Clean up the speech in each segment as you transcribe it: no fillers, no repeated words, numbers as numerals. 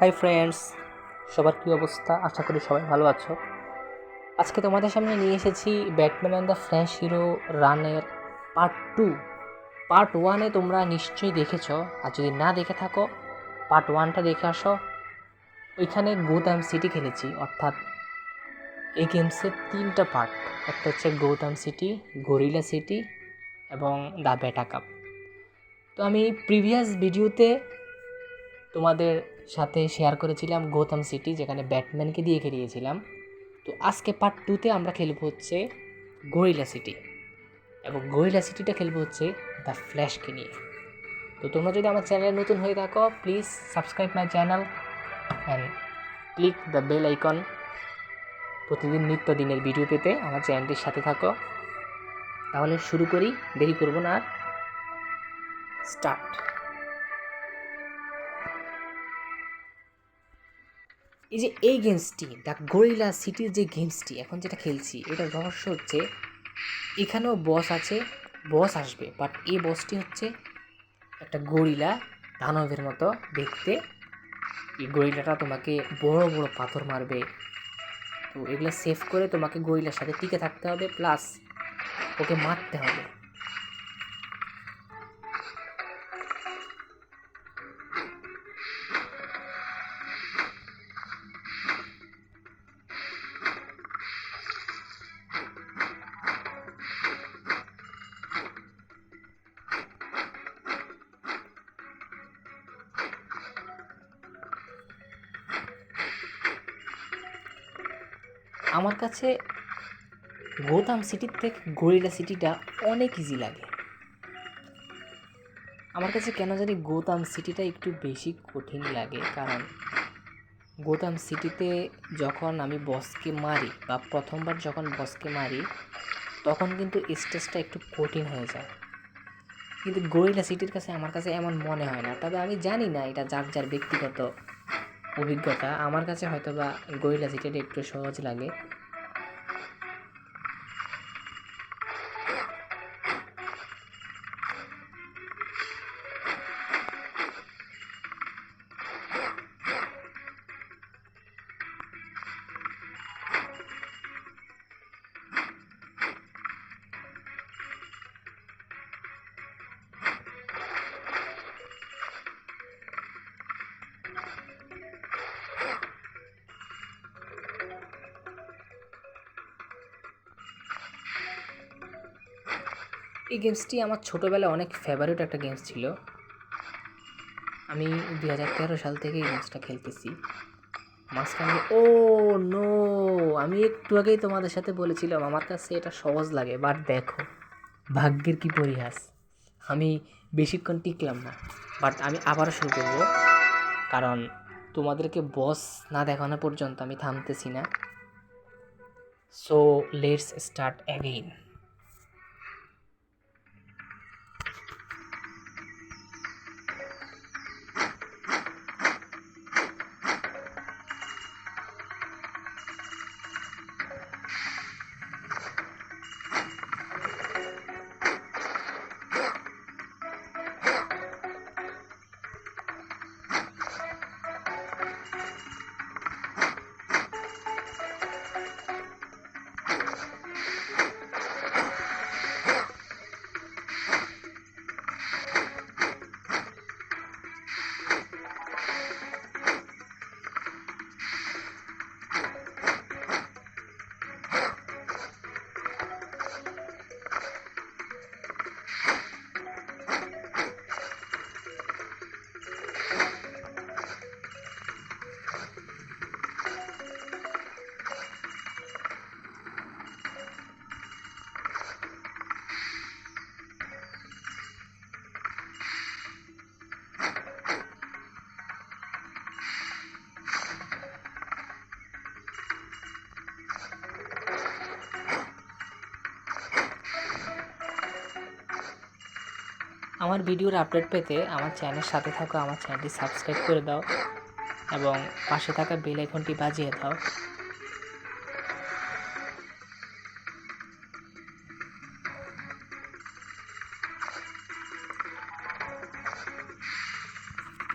Hi friends, সবার কী অবস্থা? আশা করি সবাই ভালো আছো। আজকে তোমাদের সামনে নিয়ে এসেছি Batman and the flash hero রানের পার্ট 2। পার্ট 1 তোমরা নিশ্চয়ই দেখেছ, আর যদি না দেখে থাকো পার্ট 1টা দেখে আসো। ওইখানে গৌতাম সিটি খেলেছি, অর্থাৎ এই গেমসের 3টা পার্ট। একটা হচ্ছে গৌতাম সিটি, গরিলা সিটি এবং দ্য ব্যাটা কাপ। তো আমি প্রিভিয়াস ভিডিওতে তোমাদের সাথে শেয়ার করেছিলাম গৌতম সিটি, যেখানে ব্যাটম্যানকে দিয়ে খেলিয়েছিলাম। তো আজকে পার্ট 2তে আমরা খেলবো হচ্ছে গরিলা সিটি, এবং গরিলা সিটিটা খেলবো হচ্ছে দ্য ফ্ল্যাশকে নিয়ে। তো তোমরা যদি আমার চ্যানেলে নতুন হয়ে থাকো, please subscribe my channel and click the bell icon. প্রতিদিন নিত্য দিনের ভিডিও পেতে আমার চ্যানেলটির সাথে থাকো। তাহলে শুরু করি, দেরি করবো না আর, স্টার্ট। এই যে এই গেমসটি, দ্য গরিলা সিটির যে গেমসটি এখন যেটা খেলছি, এটার রহস্য হচ্ছে এখানেও বস আছে, বস আসবে, বাট এই বসটি হচ্ছে একটা গরিলা, দানবের মতো দেখতে। এই গরিলাটা তোমাকে বড় বড় পাথর মারবে। তো এগুলো সেভ করে তোমাকে গরিলার সাথে টিকে থাকতে হবে, প্লাস ওকে মারতে হবে। আমার কাছে গোথাম সিটির থেকে গরিলা সিটিটা অনেক ইজি লাগে। আমার কাছে কেন জানি গোথাম সিটিটা একটু বেশি কঠিন লাগে, কারণ গোথাম সিটিতে যখন আমি বসকে মারি, বা প্রথমবার যখন বসকে মারি, তখন কিন্তু স্টেজটা একটু কঠিন হয়ে যায়। কিন্তু গরিলা সিটির কাছে আমার কাছে এমন মনে হয় না, তবে আমি জানি না, এটা যার যার ব্যক্তিগত অভিজ্ঞতা। আমার কাছে হয়তো বা গরিলা সিটিটা একটু সহজ লাগে। এই গেমসটি আমার ছোটোবেলায় অনেক ফেভারিট একটা গেমস ছিল। আমি 2013 সাল থেকে এই গেমসটা খেলতেছি। মাঝখানে নো, আমি একটু আগেই তোমাদের সাথে বলেছিলাম আমার কাছে এটা সহজ লাগে, বাট দেখো ভাগ্যের কি পরিহাস, আমি বেশিক্ষণ টিকলাম না। বাট আমি আবারও শুরু করব, কারণ তোমাদেরকে বস না দেখানো পর্যন্ত আমি থামতেছি না। So let's start again. আমার ভিডিওর আপডেট পেতে আমার চ্যানেলের সাথে থাকো, আমার চ্যানেলটি সাবস্ক্রাইব করে দাও এবং পাশে থাকা বেল আইকনটি বাজিয়ে দাও।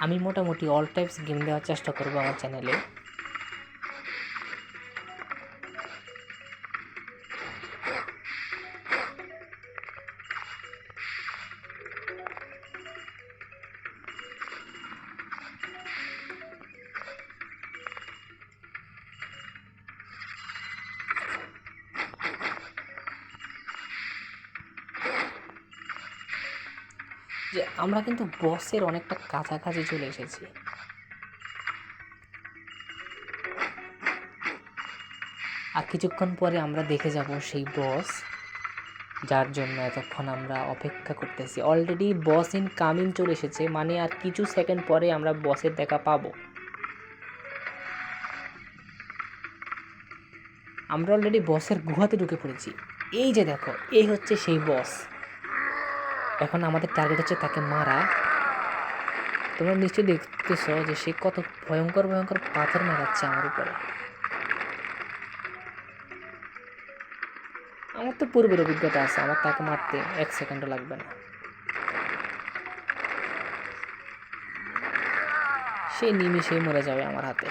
আমি মোটামুটি অল টাইপস গেম দেওয়ার চেষ্টা করবো আমার চ্যানেলে। যে আমরা কিন্তু বসের অনেকটা কাছাকাছি চলে এসেছি। আর কিছুক্ষণ পরে আমরা দেখে যাব সেই বস, যার জন্য এতক্ষণ আমরা অপেক্ষা করতেছি। অলরেডি বস ইন কামিং চলে এসেছে, মানে আর কিছু সেকেন্ড পরে আমরা বসের দেখা পাবো। আমরা অলরেডি বসের গুহাতে ঢুকে পড়েছি। এই যে দেখো, এই হচ্ছে সেই বস। এখন আমাদের টার্গেট হচ্ছে তাকে মারা। তোমরা নিশ্চয়ই দেখতেছ যে সে কত ভয়ঙ্কর ভয়ঙ্কর পাথর মারাচ্ছে আমার উপরে। আমার তো পূর্বের অভিজ্ঞতা আছে, আমার তাকে মারতে 1 সেকেন্ডও লাগবে না। সে নিমিষেই মরে যাবে আমার হাতে।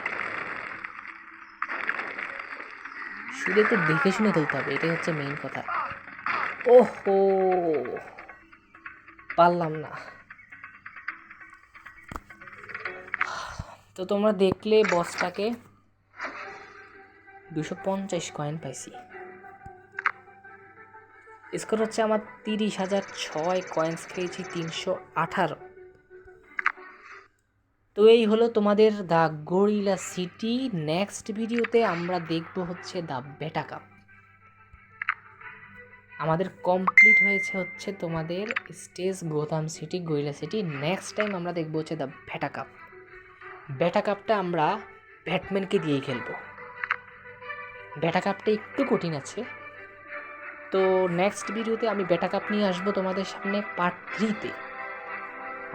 শুধু একটু দেখে শুনে তুলতে হবে, এটাই হচ্ছে মেইন কথা। ওহো, পারলাম না। তো তোমরা দেখলে বসটাকে 250 কয়েন পাইছি। স্কোর হচ্ছে আমার 30,006 কয়েন্স খেয়েছি 318। তো এই হলো তোমাদের দ্য গরিলা সিটি। নেক্সট ভিডিওতে আমরা দেখব হচ্ছে দ্য বেটা কাপ। আমাদের কমপ্লিট হয়েছে হচ্ছে তোমাদের stage Gotham city, gorilla city. Next time আমরা দেখব হচ্ছে দ্য বেটা কাপ। বেটা কাপটা আমরা ব্যাটম্যানকে দিয়েই খেলবো। বেটা কাপটা একটু কঠিন আছে। তো নেক্সট ভিডিওতে আমি বেটা কাপ নিয়ে আসবো তোমাদের সামনে পার্ট 3-তে।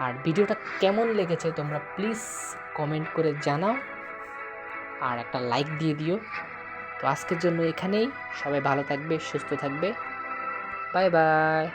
আর ভিডিওটা কেমন লেগেছে তোমরা প্লিজ কমেন্ট করে জানাও, আর একটা লাইক দিয়ে দিও। তো আজকের জন্য এখানেই। সবাই ভালো থাকবে, সুস্থ থাকবে। Bye bye.